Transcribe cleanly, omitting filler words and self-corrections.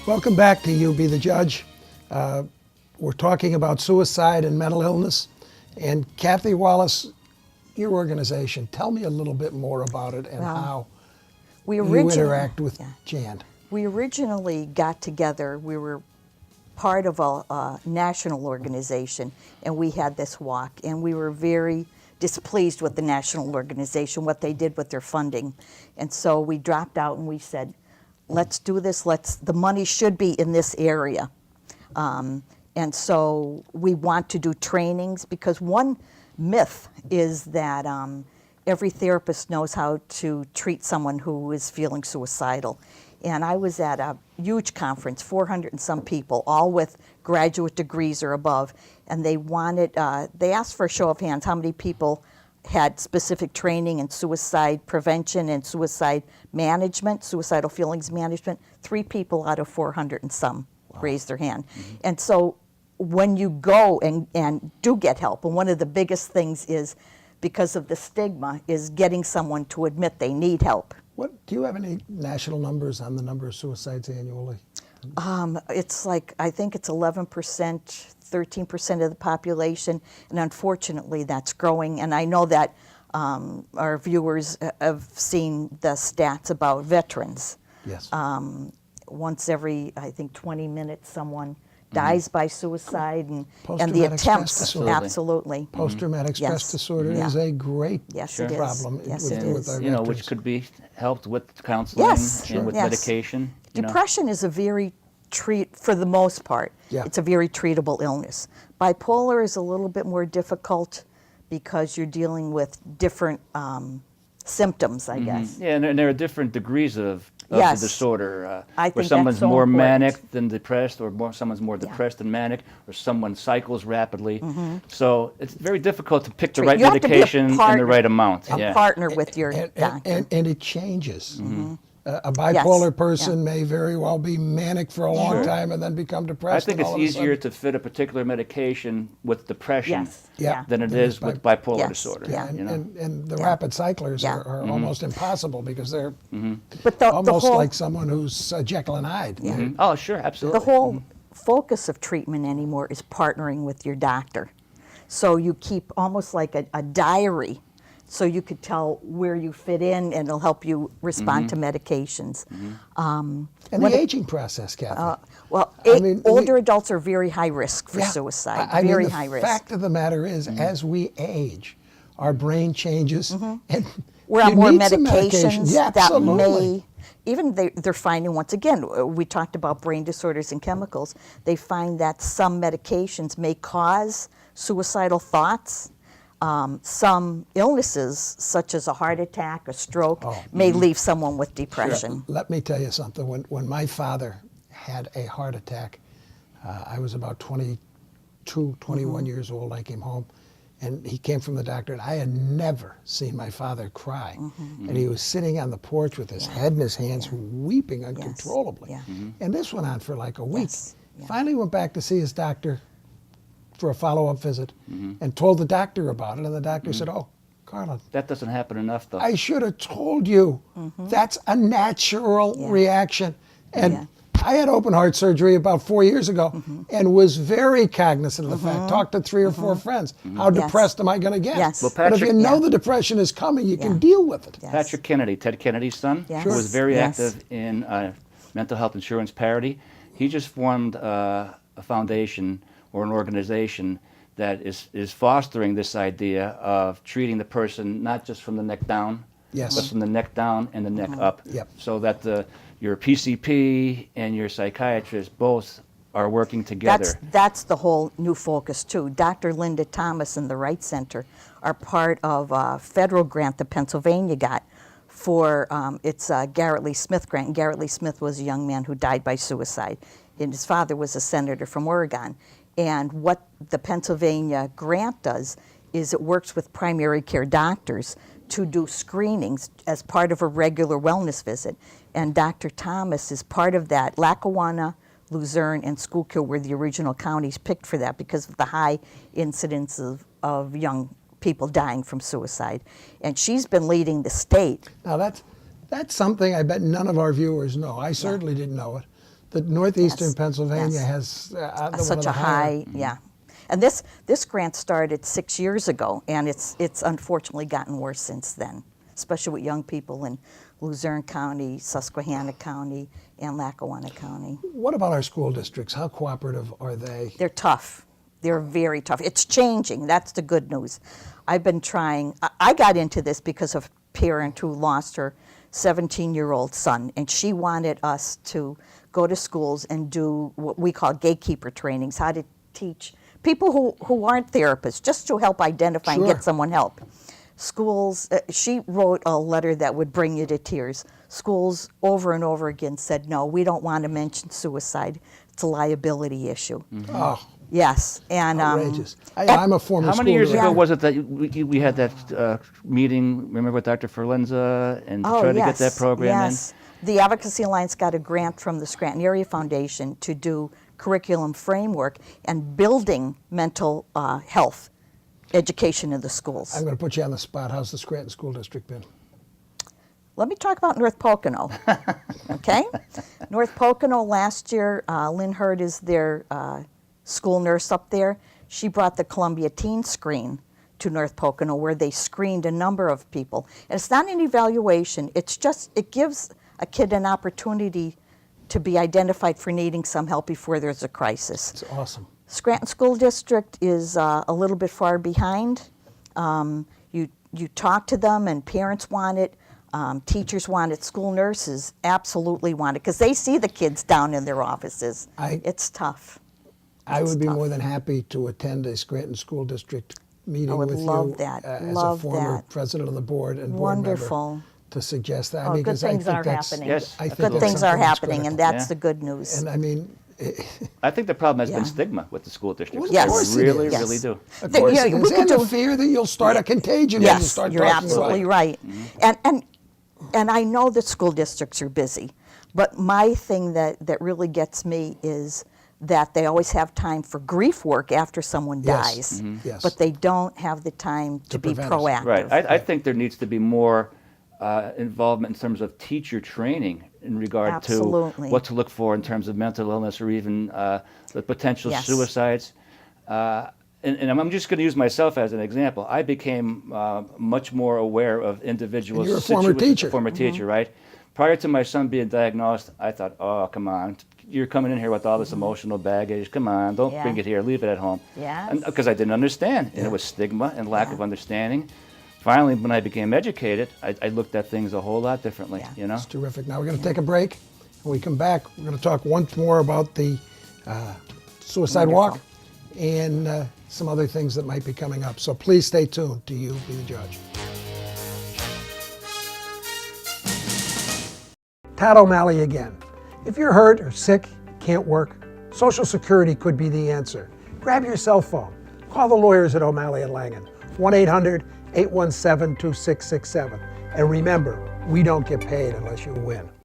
Welcome back to You Be the Judge. We're talking about suicide and mental illness. And Kathy Wallace, your organization, tell me a little bit more about it and how you interact with Jan. We originally got together, we were part of a national organization, and we had this walk, and we were very displeased with the national organization, what they did with their funding. And so we dropped out and we said, let's do this, the money should be in this area. And so we want to do trainings, because one myth is that every therapist knows how to treat someone who is feeling suicidal. And I was at a huge conference, 400 and some people, all with graduate degrees or above, and they wanted, they asked for a show of hands how many people had specific training in suicide prevention and suicide management, suicidal feelings management. 3 people out of 400 and some raised their hand. And so when you go and do get help, and one of the biggest things is, because of the stigma, is getting someone to admit they need help. Do you have any national numbers on the number of suicides annually? It's like, I think it's 11%, 13% of the population, and unfortunately that's growing. And I know that our viewers have seen the stats about veterans. Yes. Once every, I think, 20 minutes someone dies by suicide, and the Post-traumatic attempts, stress disorder. absolutely. Post-traumatic stress disorder is a great problem with our you know, which could be helped with counseling and with medication. Depression is a very for the most part, it's a very treatable illness. Bipolar is a little bit more difficult because you're dealing with different symptoms, I guess. Yeah, and there are different degrees of the disorder. I where think someone's that's so more important. manic than depressed, or someone's more depressed than manic, or someone cycles rapidly. So it's very difficult to pick the right medication and the right amount. A partner with your doctor. And it changes. A bipolar person may very well be manic for a long time and then become depressed. I think it's easier to fit a particular medication with depression than it is with bipolar disorder. And the rapid cyclers are almost impossible, because they're but almost like someone who's Jekyll and Hyde. Oh, sure, absolutely. The whole focus of treatment anymore is partnering with your doctor. So you keep almost like a diary, so you could tell where you fit in, and it'll help you respond to medications. And the aging process, Kathy. Older adults are very high risk for suicide, very high risk. The fact of the matter is, as we age, our brain changes, and we're on more medications that may, even they're finding, once again, we talked about brain disorders and chemicals, they find that some medications may cause suicidal thoughts. Some illnesses, such as a heart attack, a stroke, may leave someone with depression. Let me tell you something. When my father had a heart attack, I was about 22, 21 years old. I came home, and he came from the doctor, and I had never seen my father cry. And he was sitting on the porch with his head in his hands, weeping uncontrollably. And this went on for like a week. Finally went back to see his doctor for a follow-up visit, and told the doctor about it, and the doctor said, "Oh, Carla, that doesn't happen enough, though. I should have told you. That's a natural reaction." And I had open heart surgery about 4 years ago, and was very cognizant of the fact. Talked to 3 or 4 friends. How depressed am I going to get? Well, but if you know the depression is coming, you can deal with it. Patrick Kennedy, Ted Kennedy's son, who was very active in mental health insurance parity, he just formed a foundation or an organization that is fostering this idea of treating the person not just from the neck down, but from the neck down and the neck up, so that your PCP and your psychiatrist both are working together. That's the whole new focus, too. Dr. Linda Thomas and the Wright Center are part of a federal grant that Pennsylvania got for, it's a Garrett Lee Smith grant. And Garrett Lee Smith was a young man who died by suicide, and his father was a senator from Oregon. And what the Pennsylvania grant does is it works with primary care doctors to do screenings as part of a regular wellness visit. And Dr. Thomas is part of that. Lackawanna, Luzerne, and Schuylkill were the original counties picked for that because of the high incidence of young people dying from suicide. And she's been leading the state. Now that's something I bet none of our viewers know. I certainly didn't know it. The northeastern Yes, Pennsylvania yes. has one of Such the a high, yeah. And this grant started 6 years ago, and it's unfortunately gotten worse since then, especially with young people in Luzerne County, Susquehanna County, and Lackawanna County. What about our school districts? How cooperative are they? They're tough. They're very tough. It's changing. That's the good news. I've been trying. I got into this because of a parent who lost her 17-year-old son, and she wanted us to go to schools and do what we call gatekeeper trainings, how to teach people who aren't therapists, just to help identify and Sure. get someone help. Schools, she wrote a letter that would bring you to tears. Schools over and over again said, no, we don't want to mention suicide. It's a liability issue. Oh, Yes, and outrageous. I'm a former How many school years ago director. was it that we had that meeting, remember, with Dr. Ferlenza, and to try to get that program yes. The Advocacy Alliance got a grant from the Scranton Area Foundation to do curriculum framework and building mental health education in the schools. I'm going to put you on the spot. How's the Scranton School District been? Let me talk about North Pocono, okay? North Pocono last year, Lynn Hurd is their school nurse up there. She brought the Columbia Teen Screen to North Pocono, where they screened a number of people. And it's not an evaluation, it's just, it gives a kid an opportunity to be identified for needing some help before there's a crisis. It's awesome. Scranton School District is a little bit far behind. You talk to them and parents want it, teachers want it, school nurses absolutely want it, because they see the kids down in their offices. It's tough. I It's would be tough. more than happy to attend a Scranton School District meeting would with love you that. as Love a former that. president of the board and board member Wonderful. to suggest that. Oh, good because I things think are that's- happening. Yes. I think Good that's things are something that's happening, and critical. that's Yeah. the good news. And I mean, I think the problem has Yeah. been stigma with the school districts. Well, Yes. of course They it really, is. really Yes. do. of That, course yeah, it we is. could And the do- fear that you'll start a contagion when you Yes, start you're talking absolutely about it. right. And I know that school districts are busy, but my thing that really gets me is that they always have time for grief work after someone Yes. dies, Yes. but they don't have the time to be prevent us. proactive. Right. I think there needs to be more involvement in terms of teacher training in regard Absolutely. to what to look for in terms of mental illness or even the potential Yes. suicides. And I'm just going to use myself as an example. I became much more aware of individuals. And you're a former teacher. Former teacher, right? Prior to my son being diagnosed, I thought, oh, come on. You're coming in here with all this emotional baggage. Come on, don't Yeah. bring it here. Leave it at home. Yes. Because I didn't understand. And it was stigma and lack of understanding. Finally, when I became educated, I looked at things a whole lot differently, Yeah. you know? It's terrific. Now we're going to take a break. When we come back, we're going to talk once more about the suicide walk and some other things that might be coming up. So please stay tuned to You Be the Judge. Tad O'Malley again. If you're hurt or sick, can't work, Social Security could be the answer. Grab your cell phone. Call the lawyers at O'Malley & Langen, 1-800-817-2667. And remember, we don't get paid unless you win.